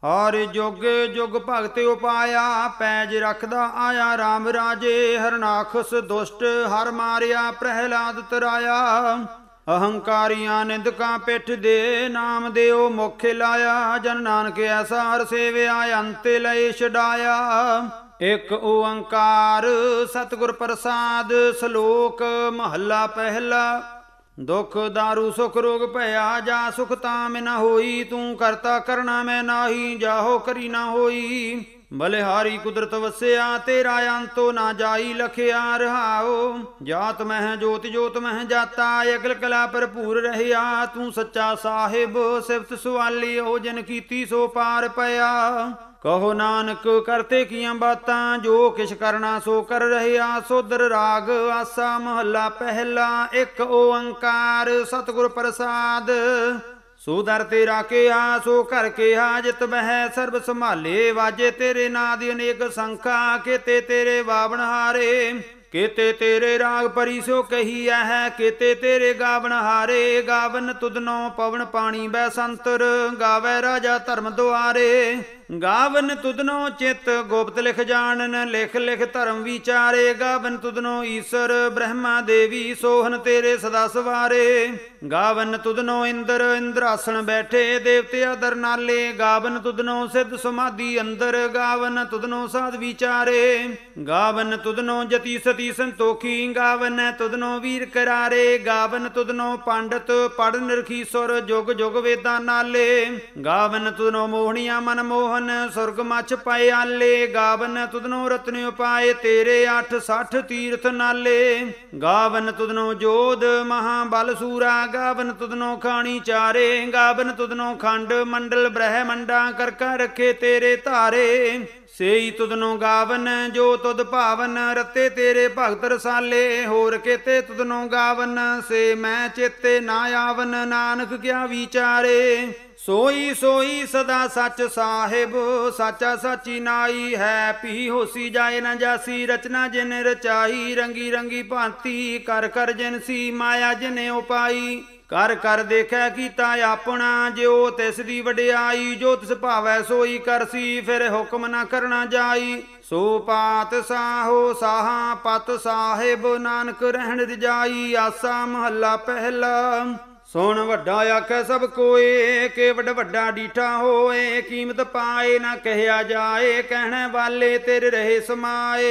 हर जुग जुग भगत उपाया, पैज रखदा आया राम राजे। हरनाखस दुष्ट हर मारिया, प्रहलाद तराया। अहंकारियां निंदकां पिठ दे, नाम देओ मुख लाया। जन नानक ऐसा हर सेविया, अंत लय छडाया। एक ओंकार सतगुर प्रसाद, श्लोक महला पहला। दुख दारू सुख रोग भया, जा सुख ताम न होई। तू करता करना मैं नाही, जाहो करी ना होई। बलिहारी कुदरत वस्या, तेरा अंतो ना जाई। लखिया रहाओ, जात मह जोत जोत मह जाता। अकल कला भरपूर रहिया, तू सच्चा साहिब सिफत सुआली। ओ जन कीती सो पार पया। कहो नानक करते कियां बातां, जो किश करना सो कर रहिया। सोदर राग आसा महला पहला। एक ओंकार सतगुर प्रसाद, सो दर तेरा केहा सो कर केहा। जित बह सर्ब संभाले, वाजे तेरे नाद अनेक संखा। केते तेरे बावन हारे, केते तेरे राग परी सो कही है। केते तेरे गावन हारे, गावन तुदनो पवन पानी बै संतर। गावै राजा धर्म द्वारे, गावन तुदनो चित गुप्त लिख जानन। लिख लिख धर्म विचारे, गावन तुदनो ईश्वर ब्रह्मा देवी। सोहन तेरे सदा सवारे, गावन तुदनो इंद्र इंद्रासन बैठे। देवते अदर नाले, गावन तुदनो सिद्ध समाधि अंदर। गावन तुदनो साध विचारे, गावन तुदनो जति सती संतोखी। गावन तुदनो वीर करारे, गावन तुदनो पंडित पढ़ निरखी सुर। जुग जुग वेदां नाले, गावन तुदनो मोहनिया मन मोहन। सुरग मछ पाए आले, गावन तुदनो रत्न उपाय। तेरे 860 तीर्थ नाले, गावन तुदनो जोध महाबल सूरा। गावन तुदनो खानी चारे, गावन तुदनो खंड मंडल ब्रह्मंडा। करका रखे तेरे धारे, सेई तुदनो गावन जो तुद भावन। रते तेरे भगत रसाले, होर केते तुदनो गावन। से मैं चेते ना आवन, नानक क्या विचारे। सोई सोई सदा सच साहिब, साचा साची नाई है। पी होसी जाए न जासी, रचना जिन रचाई। रंगी रंगी भांति कर कर जिनसी, माया जिने उपाई। कर कर देखै कीता अपना, ज्यो तिस दी वडियाई। जो तिस भावै सोई करसी, फिर हुक्म न करना जाई। सो पात साहो साहा पत साहिब, नानक रहन रजाई। आसा महला पहला। सुन वड्डा आखै सब कोए, के वड वड्डा डीठा होए। कीमत पाए ना कहया जाए, कहने वाले तेरे रहे समाए।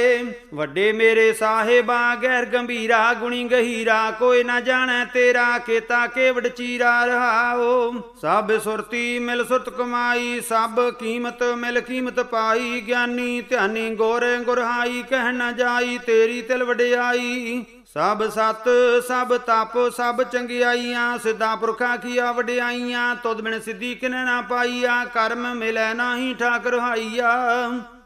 वड्डे मेरे साहिबा गैर गंभीरा, गुणी गहीरा। कोई ना जाने तेरा, केता केवड चीरा रहाओ। सब सुरती मिल सुरत कमाई, सब कीमत मिल कीमत पाई। ज्ञानी ध्यानी गुर गुरहाई, कह न जाई तेरी तिल वडियाई। सब सत सब तप सब चंगियाइयां, सिद्धा पुरखा कीआ वडियाइयां। तुद बिन सिद्धि किने ना पाईया, कर्म मिलै नाही ठाकर हाईया।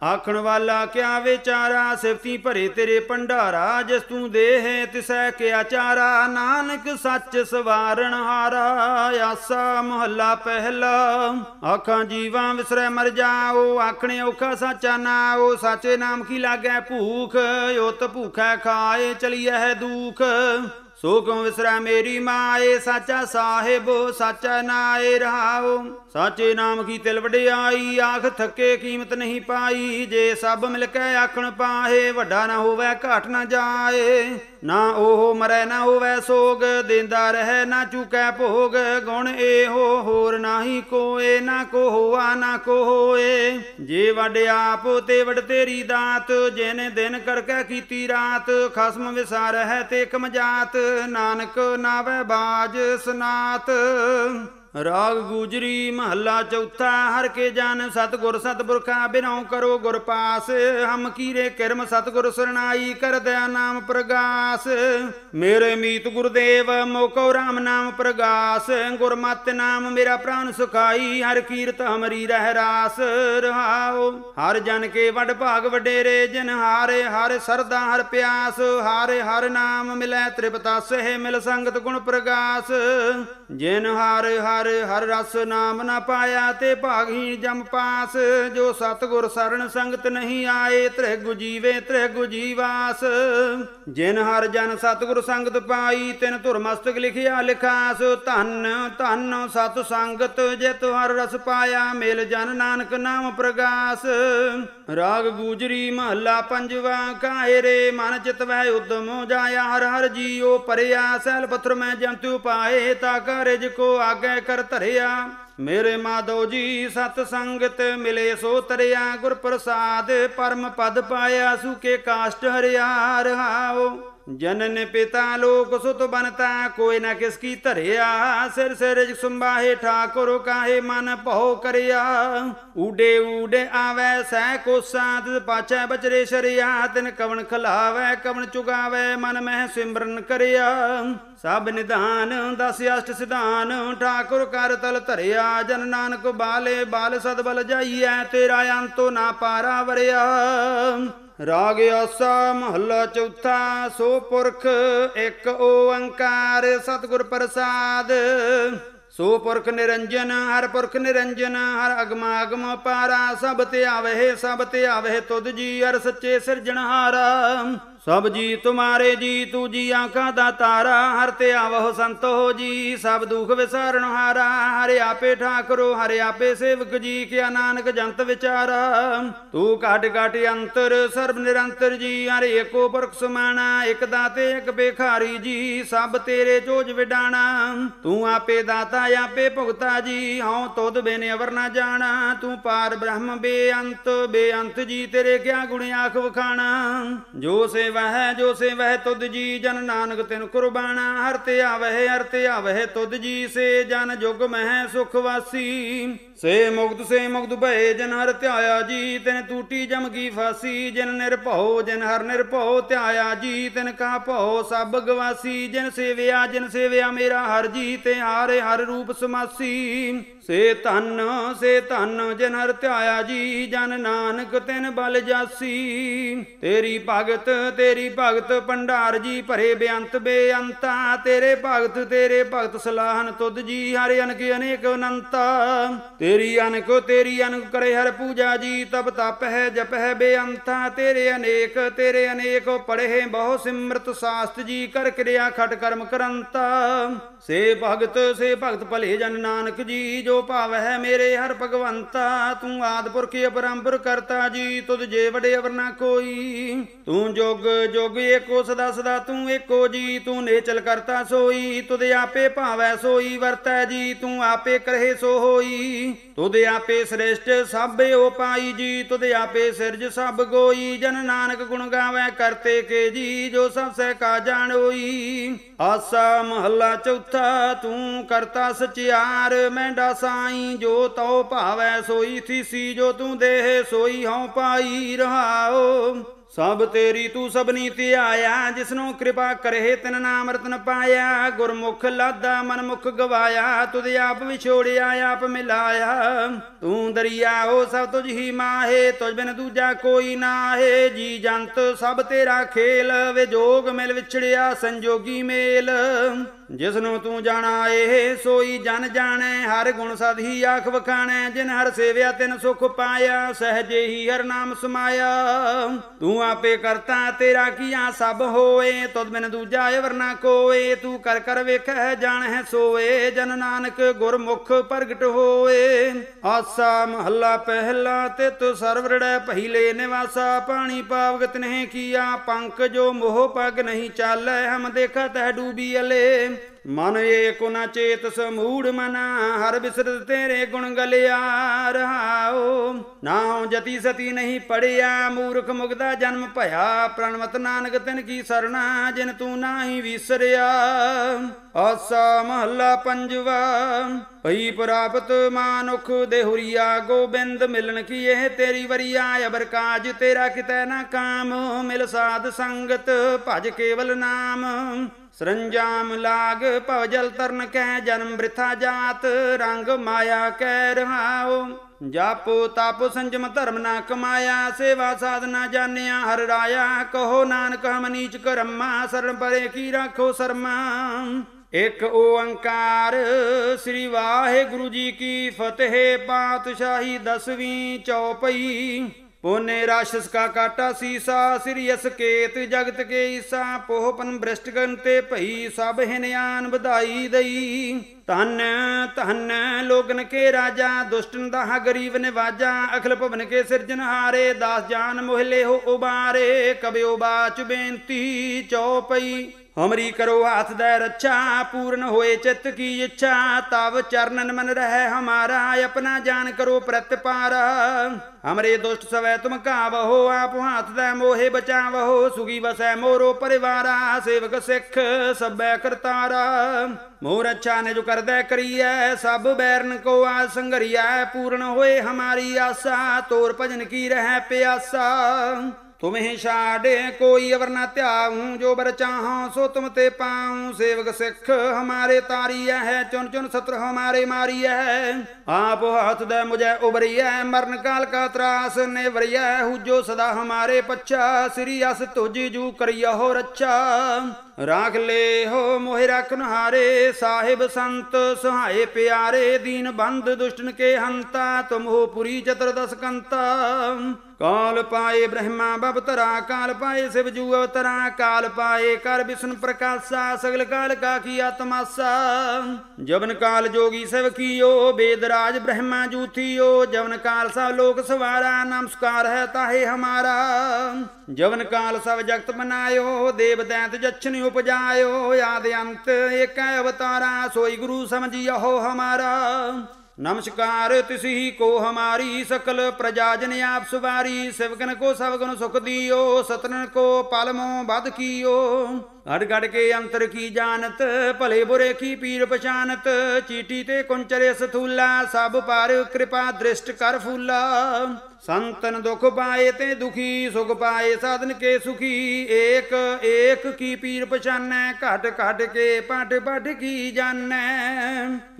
आखण वाला क्या विचारा, सिफती भरे तेरे भंडारा। जिस तू दे है तिसै क्या चारा, नानक सच सवारण हारा। आसा महला पहला। आखां जीवां विसरै मर जाओ, आखणे औखा साचा नाओ। साचे नाम की लागै भूख, उत भूखै खाए चलिए है दुख। सो क्यों विसरै मेरी माए, साचा साहिब साचा नाए रहाओ। साचे नाम की तिल वडियाई, आख थके कीमत नहीं पाई। जे सब मिलकै आखण पाहे, वड्डा ना होवै घाट ना जाए। ना ओह मरै ना होवै सोग, देंदा रहै ना चूकै भोग। गुण एहो होर नाही कोए, ना को होआ ना को होए। जे वड आप ते वड तेरी दात, जिन दिन करकै कीती रात। खसम विसार है ते कमजात, नानक नावै बाज सनात। राग गुजरी महला चौथा। हर के जान सतगुर सतपुरखा, बिनौ करो गुर पास। हम कीरे किरम सतगुर सरनाई, कर दया नाम प्रगास। मेरे मीत गुरुदेव मोको राम नाम प्रगास। गुरमत नाम मेरा प्राण सुखाई, हर कीरत हमरी रह रास रहाओ। हर जन के वड भाग वडेरे, जिन हारे हर सरदा हर प्यास। हारे हर नाम मिलै तृपतास है, मिल संगत गुण प्रगास। ਜਿਨ ਹਰ ਹਰ ਹਰ ਰਸ ਨਾਮ ਨਾ ਪਾਇਆ ਤੇ ਭਾਗਹੀਣ ਜਮ ਪਾਸ। ਜੋ ਸਤਿਗੁਰ ਸਰਣ ਸੰਗਤ ਨਹੀਂ ਆਏ ਤ੍ਰਿਗੁ ਜੀਵੇ ਤ੍ਰਿਗੁ ਜੀਵਾਸ। ਜਿਨ ਹਰ ਜਨ ਸਤਿਗੁਰ ਸੰਗਤ ਪਾਈ ਤਿਨ ਧੁਰ ਮਸਤਕ ਲਿਖਿਆ ਲਿਖਾਸ। ਧੰਨ ਧੰਨ ਸਤ ਸੰਗਤ ਜਿਤ ਹਰ ਰਸ ਪਾਇਆ ਮਿਲ ਜਨ ਨਾਨਕ ਨਾਮ ਪ੍ਰਗਾਸ। ਰਾਗ ਗੂਜਰੀ ਮਹੱਲਾ ਪੰਜਵਾ। ਕਾਹੇ ਰੇ ਮਨ ਚਿਤ ਵਹਿ ਉਦਮ ਜਾਇਆ ਹਰ ਹਰ ਜੀਉ ਪਰਿਆ। ਸੈਲ ਪੱਥਰ ਮੈਂ ਜੰਤੂ ਪਾਏ ਤਾ ਕਾਰਜ ਕੋ ਆਗੇ ਕਰ ਧਰਿਆ। ਮੇਰੇ ਮਾਧੋ ਜੀ ਸਤ ਸੰਗਤ ਮਿਲੇ ਸੋ ਤਰਿਆ। ਗੁਰ ਪ੍ਰਸਾਦ ਪਰਮ ਪਦ ਪਾਇਆ ਸੁਕੇ ਕਾਸ਼ਟ ਹਰਿਆ ਰਹਾਓ। ਜਨਨ ਪਿਤਾ ਲੋਕ ਸੁਤ ਬਨਤਾ ਕੋਈ ਨਾ ਕਿਸ ਕੀ ਧਰਿਆ। ਸਿਰ ਸਿਰ ਸੰਭਾਹੇ ਠਾਕੁਰ ਕਾਹੇ ਮਨ ਭਉ ਕਰਿਆ। ਊਡੇ ਊਡੇ ਆਵੈ ਸਹਿ ਕੋਸਾ ਤਿਸ ਪਾਛੈ ਬਚਰੇ ਸ਼ਰਿਆ। ਤਿਨ ਕਵਣ ਖਲਾਵੈ ਕਵਣ ਚੁਗਾਵੈ ਮਨ ਮਹਿ ਸਿਮਰਨ ਕਰਿਆ। ਸਭ ਨਿਧਾਨ ਦਸ ਅਸ਼ਟ ਸਿਧਾਨ ਠਾਕੁਰ ਕਰ ਤਲ ਧਰਿਆ। ਜਨ ਨਾਨਕ ਬਾਲੇ ਬਾਲ ਸਦ ਬਲ ਜਾਈਐ ਤੇਰਾ ਅੰਤੋ ਨਾ ਪਾਰਾ ਵਰਿਆ। ਰਾਗ ਆਸਾ ਮਹੱਲਾ ਚੌਥਾ। ਸੋ ਪੁਰਖ ਇੱਕ ਓੰਕਾਰ ਸਤਿਗੁਰ ਪ੍ਰਸਾਦ। ਸੋ ਪੁਰਖ ਨਿਰੰਜਨ ਹਰ ਪੁਰਖ ਨਿਰੰਜਨ ਹਰ ਅਗਮਾਗਮ ਪਾਰਾ। ਸਭ ਤੇ ਆਵਹਿ ਤੁਧ ਜੀ ਹਰ ਸੱਚੇ ਸਿਰਜਣਹਾਰਾ। ਸਭ ਜੀ ਤੁਮਾਰੇ ਜੀ ਤੂ ਜੀ ਆਂਖਾਂ ਦਾ ਤਾਰਾ। ਹਰ ਤੇ ਆਵਹੁ ਸੰਤੋ ਜੀ ਸਭ ਦੁਖ ਵਿਸਾਰਨ ਹਾਰਾ। ਹਰਿ ਆਪੇ ਠਾਕੁਰੋ ਹਰਿ ਆਪੇ ਸੇਵਕ ਜੀ ਕਿਆ ਨਾਨਕ ਜੰਤ ਵਿਚਾਰਾ। ਤੂੰ ਘਟ ਘਟ ਅੰਤਰ ਸਰਬ ਨਿਰੰਤਰ ਜੀ ਹਰਿ ਏਕੋ ਪੁਰਖ ਸਮਾਣਾ। ਇਕ ਦਾਤੇ ਇਕ ਭੇਖਾਰੀ ਜੀ ਸਭ ਤੇਰੇ ਚੋਜ ਵਿਡਾਣਾ। ਤੂੰ ਆਪੇ ਦਾਤਾ ਆਪੇ ਭੁਗਤਾ ਜੀ ਹਉ ਤੁਧ ਬਿਨ ਅਵਰ ਨਾ ਜਾਣਾ। ਤੂੰ ਪਾਰ ਬ੍ਰਹਮ ਬੇਅੰਤ ਜੀ ਤੇਰੇ ਕਿਆ ਗੁਣ ਆਖ ਵਖਾਣਾ। ਜੋ ਸੇਵਹਿ ਤੁਧ ਜੀ ਜਨ ਨਾਨਕ ਤਿਨ ਕੁਰਬਾਨਾ। ਹਰ ਤੇ ਆਵਹਿ ਤੁਧ ਜੀ ਸੇ ਜਨ ਜੁਗ ਮਹਿ ਸੁਖ ਵਾਸੀ। ਸੇ ਮੁਕਤ ਭਏ ਜਨ ਹਰ ਧਿਆਇਆ ਜੀ ਤਿਨ ਟੂਟੀ ਜਮ ਕੀ ਫਾਸੀ। ਜਿਨ ਨਿਰਭਉ ਜਿਨ ਹਰ ਨਿਰਭਉ ਧਿਆਇਆ ਜੀ ਤਿਨ ਕਾ ਭਉ ਸਭ ਗਵਾਸੀ। ਜਿਨ ਸੇਵਿਆ ਮੇਰਾ ਹਰ ਜੀ ਤੇ ਹਾਰੇ ਹਰ ਰੂਪ ਸਮਾਸੀ। ਸੇ ਧਨ ਜਿਨ ਹਰ ਧਿਆਇਆ ਜੀ ਜਨ ਨਾਨਕ ਤਿਨ ਬਲ ਜਾਸੀ। ਤੇਰੀ ਭਗਤ ਭੰਡਾਰ ਜੀ ਭਰੇ ਬੇਅੰਤਾ। ਤੇਰੇ ਭਗਤ ਸਲਾਹਨ ਤੁਧ ਜੀ ਹਰਿ ਅਨਕ ਅਨੇਕ ਅਨੰਤਾ। ਤੇਰੀ ਅਨਕ ਕਰੇ ਹਰ ਪੂਜਾ ਜੀ ਤਪ ਤਪ ਹੈ ਜਪ ਹੈ ਬੇਅੰਤਾ। ਤੇਰੇ ਅਨੇਕ ਪੜ੍ਹੇ ਬਹੁ ਸਿਮਰਤ ਸਾਸਤ ਜੀ ਕਰ ਕਿਰਿਆ ਖਟ ਕਰਮ ਕਰੰਤਾ। ਸੇ ਭਗਤ ਭਲੇ ਜਨ ਨਾਨਕ ਜੀ ਜੋ ਭਾਵ ਹੈ ਮੇਰੇ ਹਰ ਭਗਵੰਤਾ। ਤੂੰ ਆਦਿ ਪੁਰਖ ਅਪਰੰਪਰ ਕਰਤਾ ਜੀ ਤੁਧ ਜੇ ਵਡੇ ਅਵਰ ਨਾ ਕੋਈ। ਤੂੰ ਜੁਗ ਏਕੋ ਸਦਾ ਤੂੰ ਏਕੋ ਜੀ। ਤੂੰ ਨੇਚਲ ਕਰਤਾ ਸੋਈ ਤੁਧ ਆਪੇ ਭਾਵੈ ਸੋਈ ਵਰਤੈ ਜੀ। ਤੂੰ ਆਪੇ ਕਰਹਿ ਸੋ ਹੋਈ ਤੁਧ ਆਪੇ ਸ੍ਰੇਸ਼ਟ ਸਭੇ ਉਪਾਈ ਜੀ। ਤੁਧ ਆਪੇ ਸਿਰਜ ਸਭ ਗੋਈ ਜਨ ਨਾਨਕ ਗੁਣ ਗਾਵੈ ਕਰਤੇ ਕੇ ਜੀ ਜੋ ਸਭ ਸਹਿ ਕਾ ਜਾਣੋਈ। ਆਸਾ ਮਹੱਲਾ ਚੌਥਾ। ਤੂੰ ਕਰਤਾ ਸਚਿਆਰ ਮੈਂਡਾ ਸਾਈ ਜੋ ਤਉ ਭਾਵੈ ਸੋਈ ਥੀਸੀ। ਜੋ ਤੂੰ ਦੇਹ ਸੋਈ ਹਉ ਪਾਈ ਰਹਾਓ। ਸਭ ਤੇਰੀ ਤੂੰ ਸਭਨੀ ਧਿਆਇਆ ਜਿਸਨੂੰ ਕਿਰਪਾ ਕਰੇ ਤਿਨ ਨਾਮ ਰਤਨ ਪਾਇਆ। ਗੁਰਮੁਖ ਲਾਦਾ ਮਨਮੁਖ ਗਵਾਇਆ ਤੁਧ ਆਪ ਵਿਛੋੜਿਆ ਆਪ ਮਿਲਾਇਆ। ਤੂੰ ਦਰਿਆਓ ਸਭ ਤੁਝ ਹੀ ਮਾਹੇ ਤੁਝ ਬਿਨ ਦੂਜਾ ਕੋਈ ਨਾਹੇ। ਜੀ ਜੰਤ ਸਭ ਤੇਰਾ ਖੇਲ ਵਿਜੋਗ ਮਿਲ ਵਿਛੜਿਆ ਸੰਜੋਗੀ ਮੇਲ। ਜਿਸਨੂੰ ਤੂੰ ਜਾਣਾ ਇਹ ਸੋਈ ਜਨ ਜਾਣੈ ਹਰ ਗੁਣ ਸਦ ਹੀ ਆਖ ਵਖਾਣੈ। ਜਿਨ ਹਰ ਸੇਵਿਆ ਤਿਨ ਸੁਖ ਪਾਇਆ ਸਹਜੇ ਹੀ ਹਰ ਨਾਮ ਸਮਾਇਆ। ਤੂੰ ਆਪੇ ਕਰਤਾ ਤੇਰਾ ਕੀਆ ਸਭ ਹੋਏ ਤੁਧ ਬਿਨ ਦੂਜਾ ਅਵਰ ਨਾ ਕੋਏ। ਤੂੰ ਕਰ ਕਰ ਵੇਖੈ ਜਾਣੈ ਸੋਏ ਜਨ ਨਾਨਕ ਗੁਰਮੁਖ ਪ੍ਰਗਟ ਹੋਏ। ਆਸਾ ਮਹੱਲਾ ਪਹਿਲਾ। ਤਿਤ ਸਰਵ ਰੜੈ ਪਹਿਲੇ ਨਿਵਾਸਾ। ਪਾਣੀ ਪਾਵਗਤ ਨਹੀਂ ਕੀਆ ਪੰਕ ਜੋ ਮੋਹ ਪਗ ਨਹੀਂ ਚਾਲੈ। ਹਮ ਦੇਖਤ ਹੈ ਡੂਬੀ ਅਲੇ ਮਨ ਏਕੋ ਨਾ ਚੇਤ ਸਮੂੜ ਮਨਾ। ਹਰ ਬਿਸਰਤ ਤੇਰੇ ਗੁਣ ਗਲਿਆ ਰਹਾਓ। ਨਾਉ ਜਤੀ ਸਤੀ ਨਹੀਂ ਪੜਿਆ ਮੂਰਖ ਮੁਗਦਾ ਜਨਮ ਭਇਆ। ਪ੍ਰਣਵਤ ਨਾਨਕ ਤਿਨ ਕੀ ਸਰਣਾ ਜਿਨ ਤੂੰ ਨਾਹੀ ਵਿਸਰਿਆ। ਆਸਾ ਮਹੱਲਾ ਪੰਜਵਾ। ਭਈ ਪ੍ਰਾਪਤ ਮਾਨੁਖ ਦੇਹੁਰੀਆ ਗੋਬਿੰਦ ਮਿਲਣ ਕੀ ਇਹ ਤੇਰੀ ਵਰੀਆ। ਅਬਰ ਕਾਜ ਤੇਰਾ ਕਿਤੈ ਨਾ ਕਾਮ ਮਿਲ ਸਾਧ ਸੰਗਤ ਭਜ ਕੇਵਲ ਨਾਮ। ਸਰੰਜਾਮ ਲਾਗ ਭਵ ਜਲ ਤਰਨ ਕੈ ਜਨਮ ਬ੍ਰਿਥਾ ਜਾਤ। ਰੰਗ ਮਾਇਆ ਕੈ ਰਹਾਓ। ਜਪ ਤਪ ਸੰਜਮ ਧਰਮ ਨਾ ਕਮਾਇਆ। ਸੇਵਾ ਸਾਧਨਾ ਜਾਣਿਆ ਹਰ ਰਾਇਆ। ਕਹੋ ਨਾਨਕ ਹਮ ਨੀਚ ਕਰਮਾ। ਸਰਣ ਪਰੇ ਕੀ ਰਾਖੋ ਸਰਮਾ। ਇੱਕ ਓੰਕਾਰ। ਸ੍ਰੀ ਵਾਹਿਗੁਰੂ ਜੀ ਕੀ ਫਤਿਹ। ਪਾਤਸ਼ਾਹੀ 10ਵੀਂ ਚੌਪਈ। ਪੋਨੇ ਰਾਸ਼ਸ ਕਾ ਕਾਟਾ ਸੀਸਾ, ਸ੍ਰੀ ਅਸਕੇਤ ਜਗਤ ਕੇ ਈਸਾ। ਪੋਹਪਨ ਬ੍ਰਿਸ਼ਟਗਨ ਤੇ ਭਈ, ਸਭ ਹਿਨਿਆਨ ਵਧਾਈ ਦਈ। ਧਨ ਧਨ ਲੋਗਨ ਕੇ ਰਾਜਾ, ਦੁਸ਼ਟਨ ਦਾਹ ਗਰੀਬ ਨਿਵਾਜਾ। ਅਖਿਲ ਭਵਨ ਕੇ ਸਿਰਜਨਹਾਰੇ, ਦਾਸ ਜਾਨ ਮੋਹਿਲੇ ਹੋ ਉਬਾਰੇ। ਕਬਿਓ ਬਾਚ ਬੇਨਤੀ ਚੌਪਈ। हमरी करो हाथ दय रक्षा, पूर्ण होए चित्त की इच्छा। तब चरणन मन रहे हमारा, अपना जान करो प्रत्यपारा। हमरे दुष्ट सवै तुम कावहो, आप हाथ दय मोहे बचावहो। सुगी बसै मोरो परिवारा, सेवक सिख सबै करतारा। मोर अच्छा ने जो कर दे करिए, सब बैरन को आज संघरिया। पूर्ण होए हमारी आशा, तोर भजन की रह प्यासा। तुम्हें छाड़े कोई अवर न त्याऊं, जो बर चाहो सो तुम ते पाऊं। सेवक सिख हमारे तारी है, चुन चुन शत्रु हमारे मारी है। आप हाथ दे मुझे उबरिया, मरण काल का त्रास नेवरिया। हुजो सदा हमारे पच्छा, श्री अस तुझ जू करिया हो रक्षा। राख ले हो मोहि राखन हारे, साहिब संत सहाय प्यारे। दीन बंद दुष्टन के हंता, तुम हो पुरी चतुर्दश कंता। काल पाए ब्रह्मा बवतरा, काल पाए शिव जू अवतरा। काल पाए कर विष्णु प्रकाशा, सगल काल का किया तमाशा। जवन काल जोगी सब कियो, वेदराज ब्रह्मा जू थियो। जवन काल सब लोक सवारा, नमस्कार है ताहे हमारा। जवन काल सब जगत बनायो, देव दैत जच्छन उपजायो। आदि अंत एक अवतारा, सोई गुरु समझियो हो हमारा। नमस्कार तिसी को हमारी, सकल प्रजाजन आप सुवारी। सेवकन को सब गुण सुख दियो, सतन को पालमो बद कियो। हर गढ़ के अंतर की जानत, भले बुरे की पीर पहचानत। चीटी ते कुंचरे सथूला, सब पार कृपा दृष्ट कर फूला। संतन दुख पाए ते दुखी, सुख पाए साधन के सुखी। एक एक की पीर पहचानै, घट घट के पट पट की जानै।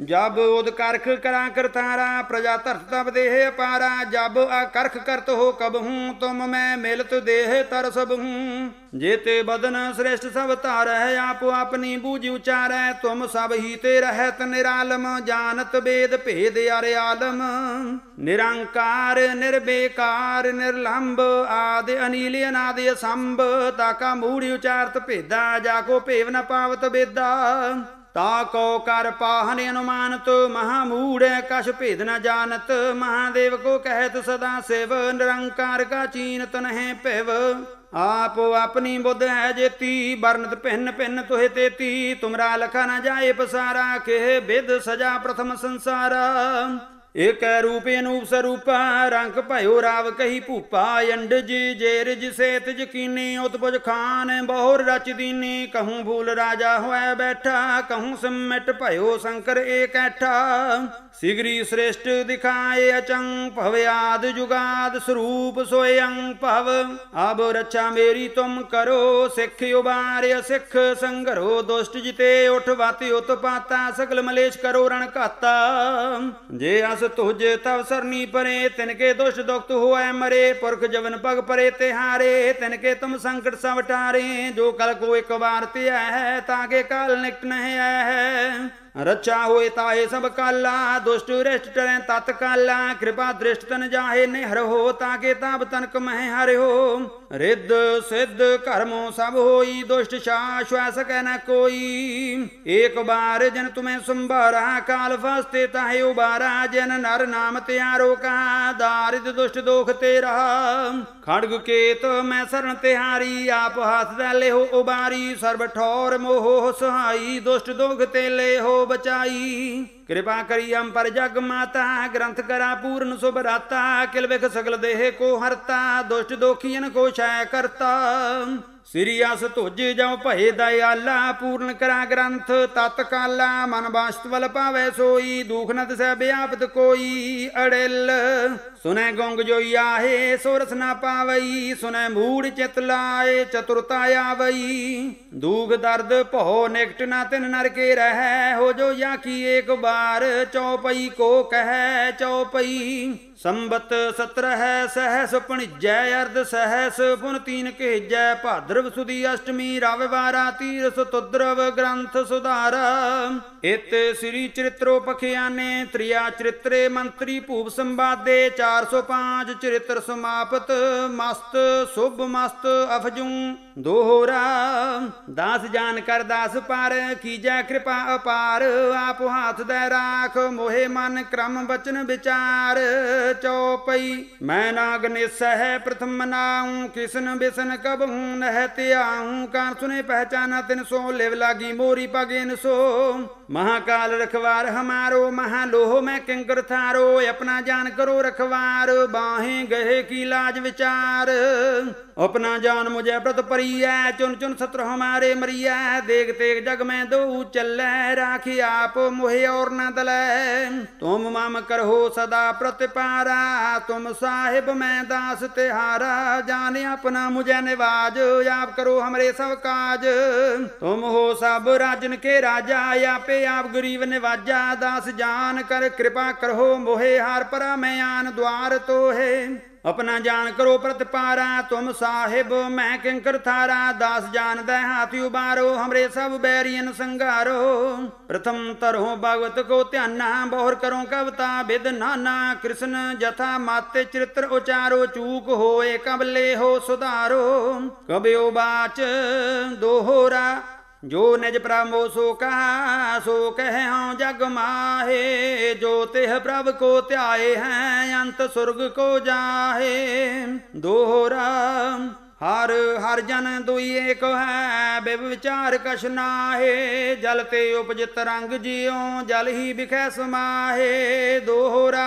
जब उद करख करा करतारा, प्रजा धरत तब देह अपारा। जब अकरख करत हो कब हूँ, तुम मैं मिलत देह तर सब हूँ। जेते बदन श्रेष्ठ सब तार है, आप अपनी बूझ उचार। तुम सब ही ते रहत निरालम, जानत वेद भेद अरे आलम। निरंकार निर्बेकार निर्लंब, आदि अनिल अनादि असंभ। ताका मूढ़ उचारत भेदा, जाको भेव न पावत बेदा। ताको कर पाहन अनुमानत, महामूढ़ कश भेद न जानत। महादेव को कहत सदा शिव, निरंकार का चीनत नहीं पिव। आप अपनी बुद्ध है जेती, वर्णत भिन्न भिन्न तुहे तेती। तुमरा लखा न जाए पसारा, के विद सजा प्रथम संसारा। एक रूप अनूप स्वरूपा, रंग भयो राव कही भूपा। अंडज जेरज सेत यकीनी, उत्पुज खान बहुर रच दीनी। कहूँ भूल राजा हुआ बैठा, कहूँ सिमट भयो शंकर एक ऐठा। सिगरी श्रेष्ठ दिखाए अचंग, भवयाद जुगाद स्वरूप सोयंग भव। अब रक्षा मेरी तुम करो, सिख उबारे सिख संगरो। दुष्ट जिते उठ बाती उत्पाता, सकल मलेश करो रण घाता। जे अस तुझ तब सरनी परे, तिनके दुष्ट दुखत होए मरे। पुरख जवन पग परे तिहारे, तिनके तुम संकट सब टारे। जो कल को एक बार त्या है, ताके काल निकट नहीं है। रक्षा होए ताहे सब काला, दुष्ट रिष्ट टरें तत्काला। कृपा दृष्ट तन जाहे निहर हो, ताके ताप तनक मह हर हो। रिद्ध सिद्ध कर्मों सब होई, दुष्ट शाश्वास सकै न कोई। एक बार जन तुम्हें संभारा, काल फसते ताहे उबारा। जन नर नाम त्यारो का, दारिद दुष्ट दोख तेरा। खड्ग केत मैं शरण तिहारी, आप हाथ दे ले हो उबारी। सर्व ठौर मोह सहाई, दुष्ट दोख ते ले हो बचाई। कृपा करी हम पर जग माता, ग्रंथ करा पूर्ण शुभ राता। किल बिख सकल देह को हरता, दुष्ट दोखियन को क्षय करता। श्री अस तुझ जब भय दयाला, पूर्ण करा ग्रंथ तत्काला। मन वास्तवल पावै सोई, दुख न दिसै व्यापत कोई। अड़िल सुनै गुंग जोई आहे, सोरस न पावई। सुनै मूढ़ चित लाए, चतुरता आवई। दुख दर्द भौ निकट न तिन नर के रह। हो जो या की एक बार, चौपई को कह चौपई। ਸੰਬਤ 17 ਸਹਿਸ ਭਣਿਜੈ ਅਰਧ ਸਹਿਸ ਪੁਨ ਤੀਨ ਕਹਿਜੈ ਭਾਦਰਵ ਸੁਦੀ ਅਸ਼ਟਮੀ ਰਵ ਬਾਰਾ ਤੀਰ ਸੁਤੁਦਰਵ ਗ੍ਰੰਥ ਸੁਧਾਰਾ ਇਤ ਸ੍ਰੀ ਚਰਿਤ੍ਰੋ ਪਖਿਆਨੇ ਤ੍ਰਿਆ ਚਰਿਤਰੇ ਮੰਤਰੀ ਭੂਪ ਸੰਵਾਦੇ 405 ਚਰਿਤ੍ਰ ਸਮਾਪਤ ਮਸਤ ਸੁਭ ਮਸਤ ਅਫਜੂ ਦੋਹਰਾ ਦਾਸ ਜਾਨ ਕਰ ਦਾਸ ਪਰ ਕੀਜੈ ਕਿਰਪਾ ਅਪਾਰ ਆਪ ਹਾਥ ਦੇ ਰਾਖ ਮੋਹਿ ਮਨ ਕ੍ਰਮ ਬਚਨ ਵਿਚਾਰ ਚੌਪਈ ਮੈਂ ਨਾਗ ਨਿਸਹਿ ਪ੍ਰਥਮ ਨਾਉ ਕਿਸਨ ਬਿਸਨ ਕਬਹੂ ਨਹਿ ਤਿਆਉ ਕਾਰ ਸੁਨੇ ਪਹਿਚਾਨਾ ਤਿਨ ਸੋ ਲਿਵ ਲਾਗੀ ਮੋਰੀ ਪਗਿਨ ਸੋ महाकाल रखवार हमारो महालोह में किंकर थारो अपना जान करो रखवार बाहें गहे की लाज विचार अपना जान मुझे व्रत परिया चुन चुन सत्र हमारे मरिया देख देख जग में दो चलै राखी आप मोहे और न दलै तुम माम करहो सदा प्रतिपारा तुम साहिब मैं दास तिहारा जाने अपना मुझे निवाज आप करो हमरे सब काज तुम हो सब राजन के राजा आपे आप गरीब निवाजा दास जान कर कृपा करो मोहे हार परा मैं आन द्वार तो है अपना जान करो प्रतिपारा तुम साहिब मैं किंकर थारा दास जान दे हाथी उबारो हमरे सब बैरियन संगारो प्रथम तरहो भगवत को ध्याना बहुर करो कविता विद नाना कृष्ण जथा माते चरित्र उचारो चूक होए कबले हो सुधारो कबियो बाच दोहरा जो निज प्रभु सो कहा सो कह हाँ जग माहे जो तेह प्रभु को त्याए हैं अंत स्वर्ग को जाहे दोहरा हर हर जन दुई एक है बिब विचार कछ नाहे जल ते उपजित रंग जियो जल ही बिखै समाहे दोहरा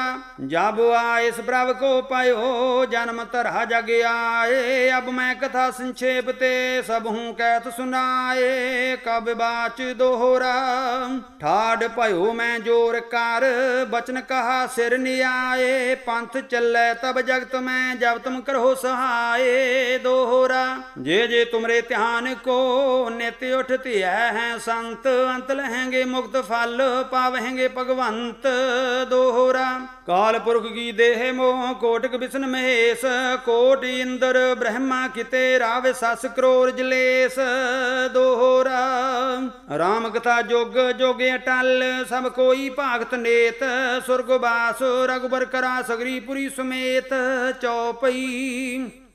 जब आइस प्रभ को पायो जन्म तरह जग आए अब मैं कथा संक्षेप ते सब हूँ कहत सुनाए कब बाच दोहरा ठाड भयो मैं जोर कर बचन कहा सिर नियाए पंथ चलै तब जगत में जब तुम करो सहाय दोहरा जे जे तुमरे ध्यान को नित्य उठती है संत अंत लहेंगे मुक्त फल पावेंगे भगवंत दोहरा काल पुरख की देह मोह कोटक विष्णु महेश कोट इंद्र ब्रह्मा किते राव सस क्रोर जलेस दोहरा राम कथा जोग जोगे अटल सब कोई भागत नेत स्वर्गवास रघुबर करा सगरीपुरी समेत चौपई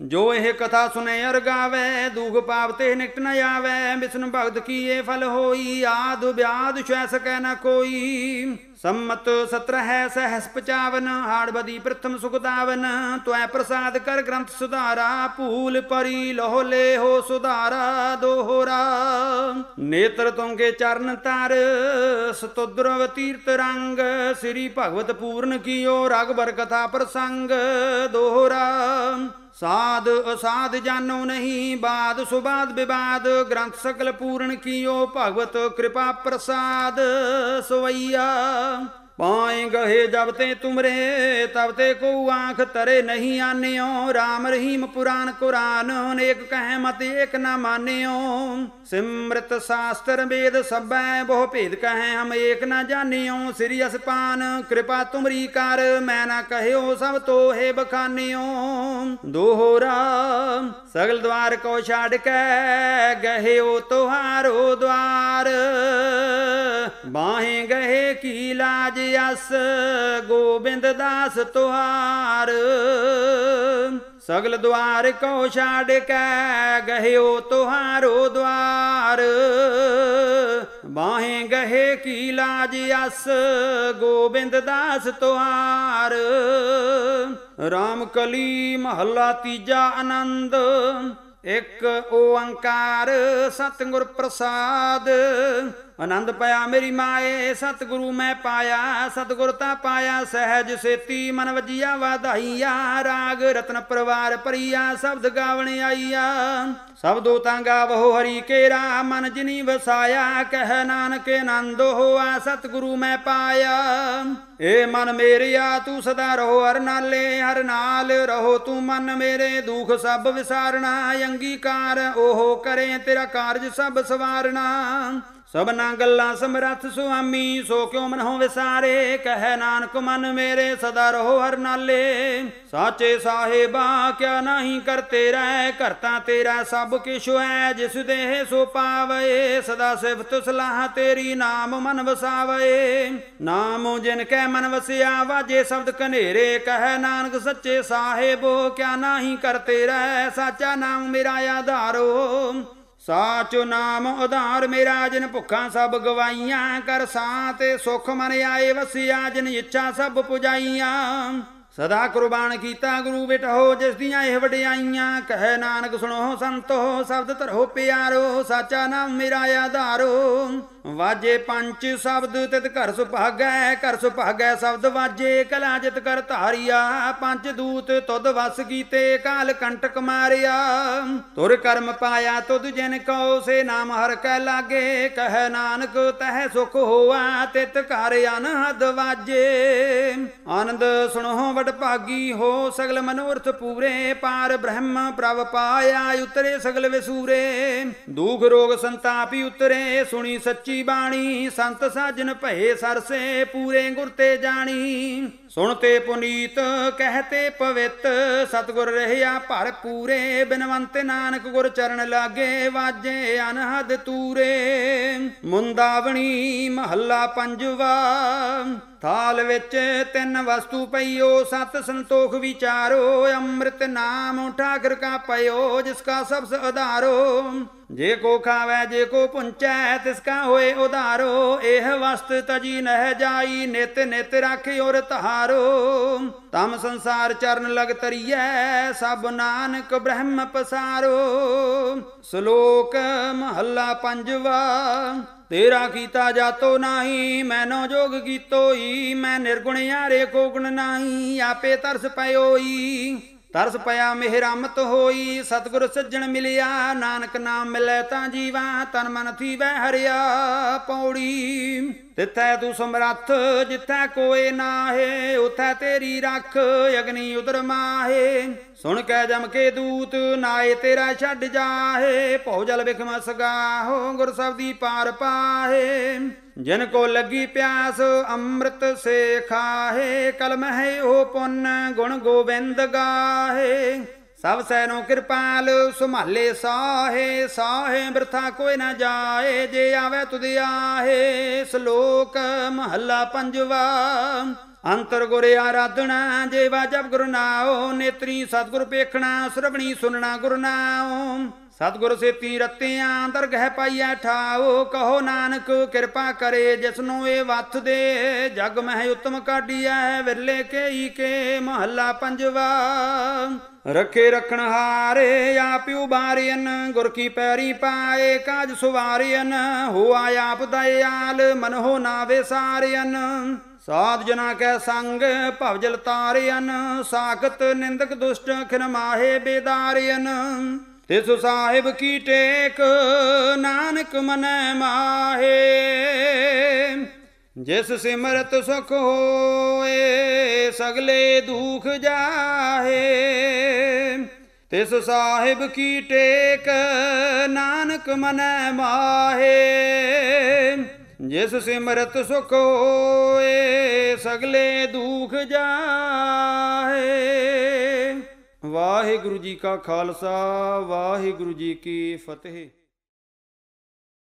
जो यह कथा सुने अर गावे दुख पावते निकट न आवे विष्णु भगत की ये फल होई आदु ब्याद छुए सकै न कोई सम्मत 17 सहस 55 हाड़बदी प्रथम सुखदावन त्वै प्रसाद कर ग्रंथ सुधारा फूल परी लोह ले हो सुधारा दोहरा नेत्र तुमके चरण तार सतुद्रव तीर्थ रंग श्री भगवत पूर्ण कियो राघवर कथा प्रसंग दोहरा साध असाध जानो नहीं बाद सुबाद विवाद ग्रंथ सकल पूर्ण कियो भगवत कृपा प्रसाद सवैया पाए गहे जब ते तुमरे तब ते को आंख तरे नहीं आन्यो राम रहीम पुराण कुरान एक कह मत एक न मान्यो सिमृत शास्त्र वेद सब बहु भेद कहे हम एक न जानियो श्री असपान कृपा तुमरी कर मैं न कहो सब तो है बखानियो दोहरा सगल द्वार को छाड़ के गहे ओ तोहारो द्वार बाहें गहे की लाज यस गोविंद दास तुहार सगल द्वार को छाड़ के गहे तुहारो द्वार बाहें गहे की लाज यस गोविंद दास तुहार राम कली महला तीजा आनंद एक ओंकार सतगुर प्रसाद आनंद पाया मेरी माए सतगुरु मैं पाया सतगुरता पाया सहज सेती मन वजिया वाधाइया राग रत्न परवार परिया शब्द गावण आईया सब दोता गावहो हरि केरा मन जिनी वसाया कह नानक आनंदो होआ सतगुरु मैं पाया ए मन मेरिया तू सदा रहो हर नाले हर नाल रहो तू मन मेरे दुख सब विसारना अंगीकार ओहो करे तेरा कारज सब सवारना ਸਭਨਾ ਗੱਲਾਂ ਸਮਰੱਥ ਸੁਆਮੀ, ਸੋ ਕਿਉ ਮਨਹੁ ਵਿਸਾਰੇ। ਕਹਿ ਨਾਨਕ ਮਨ ਮੇਰੇ ਸਦਾ ਰਹੋ ਹਰ ਨਾਲੇ। ਸਾਚੇ ਸਾਹਿਬਾ ਕਿਆ ਨਾਹੀ ਕਰਤੇ ਰਹਿ, ਕਰਤਾ ਤੇਰਾ ਸਭ ਕਿਛੁ ਹੈ। ਜਿਸ ਦੇਹ ਸੋ ਪਾਵੇ, ਸਦਾ ਸਿਫਤ ਸਲਾਹ ਤੇਰੀ ਨਾਮ ਮਨ ਵਸਾਵੇ। ਨਾਮ ਜਿਨ ਕੈ ਮਨ ਵਸਿਆ, ਵਾਜੇ ਸ਼ਬਦ ਕਨੇਰੇ। ਕਹਿ ਨਾਨਕ ਸੱਚੇ ਸਾਹਿਬੋ ਕਿਆ ਨਾਹੀ ਕਰਤੇ ਰਹਿ, ਸਾਚਾ ਨਾਮ ਮੇਰਾ ਆਧਾਰੋ। ਸਾਚੋ ਨਾਮ ਉਧਾਰ ਮੇਰਾ, ਜਿਨ ਭੁੱਖਾਂ ਸਭ ਗਵਾਈਆਂ। ਕਰ ਸਾਤ ਸੁਖ ਮਨ ਆਏ ਵਸਿਆ, ਜਿਨ ਇੱਛਾ ਸਭ ਪੁਜਾਈਆਂ। ਸਦਾ ਕੁਰਬਾਨ ਕੀਤਾ ਗੁਰੂ ਬਿਟਹੁ, ਜਿਸ ਦੀਆਂ ਇਹ ਵਡਿਆਈਆਂ। ਕਹਿ ਨਾਨਕ ਸੁਣੋ ਸੰਤੋ, ਸ਼ਬਦ ਧਰੋ ਪਿਆਰੋ। ਸਾਚਾ ਨਾਮ ਮੇਰਾ ਆਧਾਰੋ। ਵਾਜੇ ਪੰਜ ਸ਼ਬਦ ਤਿਤ ਘਰ ਸੁਭਾਗੈ, ਘਰ ਸੁਭਾਗੈ ਸ਼ਬਦ ਵਾਜੇ। ਕਲਾ ਜਿਤ ਕਰ ਧਾਰਿਆ, ਪੰਜ ਦੂਤ ਤੁਧ ਵਸ ਕੀਤੇ। ਕਾਲ ਕੰਟਕ ਮਾਰਿਆ, ਤੁਰ ਕਰਮ ਪਾਇਆ ਤੁਧ ਜਿਨ ਕਉ। ਸੇ ਨਾਮ ਹਰ ਕੈ ਲਾਗੇ, ਕਹਿ ਨਾਨਕ ਤਹਿ ਸੁਖ ਹੋਆ। ਤਿਤ ਘਰ ਅਨਹਦ ਵਾਜੇ। ਆਨੰਦ ਸੁਣੋ ਵਡ ਭਾਗੀ ਹੋ, ਸਗਲ ਮਨੋਰਥ ਪੂਰੇ। ਪਾਰ ਬ੍ਰਹਮ ਪ੍ਰਭ ਪਾਇਆ, ਉਤਰੇ ਸਗਲ ਵਿਸੂਰੇ। ਦੁਖ ਰੋਗ ਸੰਤਾਪੀ ਉਤਰੇ, ਸੁਣੀ ਸੱਚੀ ਬਾਣੀ। ਸੰਤ ਸਾਜਨ ਭਏ ਸਰਸੇ, ਪੂਰੇ ਗੁਰ ਤੇ ਜਾਣੀ। ਸੁਣ ਤੇ ਪੁਨੀਤ ਕਹਤੇ ਪਵਿੱਤ, ਸਤਿਗੁਰ ਰਹਿਆ ਭਰ ਪੂਰੇ। ਬਿਨਵੰਤ ਨਾਨਕ ਗੁਰ ਚਰਨ ਲਾਗੇ, ਵਾਜੇ ਅਨਹਦ ਤੂਰੇ। ਮੁੰਦਾਵਣੀ ਮਹੱਲਾ ਪੰਜਵਾ। ਥਾਲ ਵਿੱਚ ਤਿੰਨ ਵਸਤੂ ਪਈਓ, ਸਤ ਸੰਤੋਖ ਵਿਚਾਰੋ। ਅੰਮ੍ਰਿਤ ਨਾਮ ਠਾਕਰ ਕਾ ਪਇਓ, ਜਿਸ ਕਾ ਸਬਸ ਆਧਾਰੋ। ਜੇ ਕੋ ਖਾਵੈ ਜੇ ਕੋ ਪੁੰਚੈ, ਤਿਸ ਕਾ ਹੋਏ ਉਧਾਰੋ। ਇਹ ਵਸਤ ਤਜੀ ਨਹਿ ਜਾਈ, ਨਿਤ ਨਿਤ ਰਾਖਿ ਔਰ ਧਾਰੋ। ਤਮ ਸੰਸਾਰ ਚਰਨ ਲਗ ਤਰੀਐ, ਸਭ ਨਾਨਕ ਬ੍ਰਹਮ ਪਸਾਰੋ। ਸ਼ਲੋਕ ਮਹੱਲਾ ਪੰਜਵਾ। ਤੇਰਾ ਕੀਤਾ ਜਾਤੋ ਨਾਹੀ, ਮੈਨੋ ਜੋਗ ਕੀਤੋਈ। ਮੈਂ ਨਿਰਗੁਣ ਯਾਰੇ ਕੋ ਗੁਣ ਨਾਹੀ, ਆਪੇ ਤਰਸ ਪਇਓਈ। ਤਰਸ ਪਿਆ ਮਿਹਰਮਤ ਹੋਈ, ਸਤਿਗੁਰ ਸੱਜਣ ਮਿਲਿਆ। ਨਾਨਕ ਨਾਮ ਮਿਲੈ ਤਾਂ ਜੀਵਾ, ਤਨ ਮਨ ਥੀਵੈ ਹਰਿਆ। ਪੌੜੀ ਤਿੱਥੈ ਤੂੰ ਸਮਰੱਥ, ਜਿੱਥੈ ਕੋਏ ਨਾਹੇ। ਉਥੈ ਤੇਰੀ ਰੱਖ, ਅਗਨੀ ਉਦਰ ਮਾਹੇ। ਸੁਣ ਕੈ ਜਮ ਕੇ ਦੂਤ, ਨਾਏ ਤੇਰਾ ਛੱਡ ਜਾਹੇ। ਭਉ ਜਲ ਬਿਖਮ ਸਗਾਹੋ, ਗੁਰ ਸਬਦੀ ਪਾਰ ਪਾਹੇ। ਜਿਨ ਕੋ ਲੱਗੀ ਪਿਆਸ, ਅੰਮ੍ਰਿਤ ਸੇ ਖਾਹੇ। ਕਲਮ ਹੈ ਉਹ ਪੁੰਨ, ਗੁਣ ਗੋਬਿੰਦ ਗਾਹੇ। ਸਭ ਸੈਨੋ ਕਿਰਪਾਲ, ਸੁਮਾਲੇ ਸਾਹੇ। ਸਾਹੇ ਬਿਰਥਾ ਕੋਈ ਨਾ ਜਾਏ, ਜੇ ਆਵੇ ਤੁਧ ਆਹੇ। ਸ਼ਲੋਕ ਮਹੱਲਾ ਪੰਜਵਾ। ਅੰਤਰ ਗੁਰ ਆਰਾਧਣਾ, ਜੇਵਾ ਜਪ ਗੁਰ ਨਾਉ। ਨੇਤਰੀ ਸਤਿਗੁਰ ਪੇਖਣਾ, ਸਰਵਣੀ ਸੁਨਣਾ ਗੁਰ ਨਾਉ। ਸਤਿਗੁਰ ਸੇਤੀ ਰਤਿਆਂ, ਦਰਗਹਿ ਪਾਈਐ ਠਾਉ। ਕਹੋ ਨਾਨਕ ਕਿਰਪਾ ਕਰੇ, ਜਿਸਨੂੰ ਇਹ ਵੱਥ ਦੇ। ਜਗ ਮਹਿ ਉਤਮ ਕਾਢੀਐ, ਵਿਰਲੇ ਕੇਈ ਕੇ। ਮਹੱਲਾ ਪੰਜਵਾ। ਰੱਖੇ ਰੱਖਣ ਹਾਰੇ, ਆਪ ਉਬਾਰਿਅਨ। ਗੁਰ ਕੀ ਪੈਰੀ ਪਾਏ, ਕਾਜ ਸੁਵਾਰਿਅਨ। ਹੋਆ ਆਪ ਦਇਆਲ, ਮਨਹੁ ਨਾ ਵਿਸਾਰਿਅਨ। ਸਾਧ ਜਨਾ ਕੈ ਸੰਗ, ਭਵਜਲ ਤਾਰਿਅਨ। ਸਾਖਤ ਨਿੰਦਕ ਦੁਸ਼ਟ, ਖਿਨ ਮਾਹੇ ਬੇਦਾਰਿਅਨ। ਤਿਸ ਸਾਹਿਬ ਕੀ ਟੇਕ, ਨਾਨਕ ਮਨੈ ਮਾਹੇ। ਜਿਸ ਸਿਮਰਤ ਸੁਖ ਹੋਏ, ਸਗਲੇ ਦੁਖ ਜਾਹੇ। ਤਿਸ ਸਾਹਿਬ ਕੀ ਟੇਕ, ਨਾਨਕ ਮਨੈ ਮਾਹੇ। ਜਿਸ ਸਿਮਰਤ ਸੁਖ ਹੋਏ, ਸਗਲੇ ਦੁਖ ਜਾਹੇ। ਵਾਹਿਗੁਰੂ ਜੀ ਕਾ ਖਾਲਸਾ, ਵਾਹਿਗੁਰੂ ਜੀ ਕੀ ਫਤਿਹ।